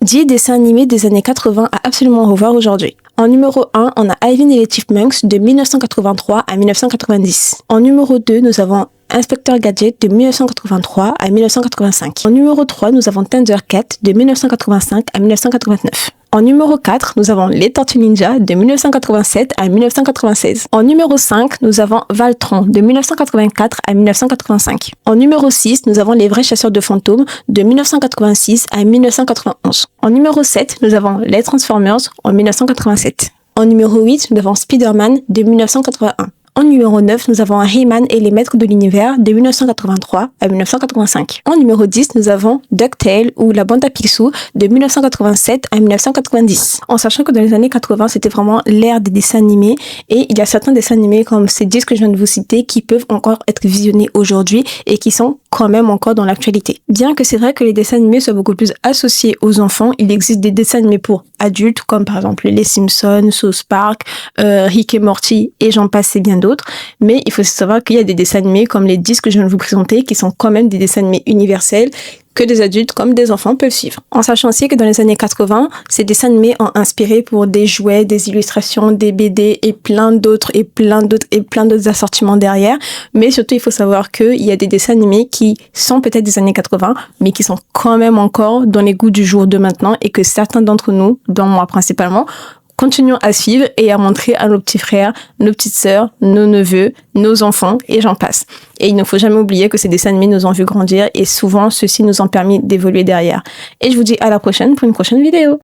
10 dessins animés des années 80 à absolument revoir aujourd'hui. En numéro 1, on a Alvin et les Chipmunks de 1983 à 1990. En numéro 2, nous avons Inspecteur Gadget de 1983 à 1985. En numéro 3, nous avons Thundercat de 1985 à 1989. En numéro 4, nous avons Les Tortues Ninja de 1987 à 1996. En numéro 5, nous avons Valtron de 1984 à 1985. En numéro 6, nous avons Les Vrais Chasseurs de Fantômes de 1986 à 1991. En numéro 7, nous avons Les Transformers en 1987. En numéro 8, nous avons Spider-Man de 1981. En numéro 9, nous avons He-Man et les Maîtres de l'Univers de 1983 à 1985. En numéro 10, nous avons DuckTales ou La Bande à Picsou de 1987 à 1990. En sachant que dans les années 80, c'était vraiment l'ère des dessins animés et il y a certains dessins animés comme ces 10 que je viens de vous citer qui peuvent encore être visionnés aujourd'hui et qui sont quand même encore dans l'actualité. Bien que c'est vrai que les dessins animés soient beaucoup plus associés aux enfants, il existe des dessins animés pour adultes comme par exemple Les Simpsons, South Park, Rick et Morty et j'en passe et bien d'autres. Mais il faut savoir qu'il y a des dessins animés comme les 10 que je viens de vous présenter qui sont quand même des dessins animés universels que des adultes comme des enfants peuvent suivre. En sachant aussi que dans les années 80, ces dessins animés ont inspiré pour des jouets, des illustrations, des BD et plein d'autres assortiments derrière. Mais surtout, il faut savoir qu'il y a des dessins animés qui sont peut-être des années 80, mais qui sont quand même encore dans les goûts du jour de maintenant et que certains d'entre nous, dont moi principalement, continuons à suivre et à montrer à nos petits frères, nos petites sœurs, nos neveux, nos enfants et j'en passe. Et il ne faut jamais oublier que ces dessins animés nous ont vu grandir et souvent ceux-ci nous ont permis d'évoluer derrière. Et je vous dis à la prochaine pour une prochaine vidéo.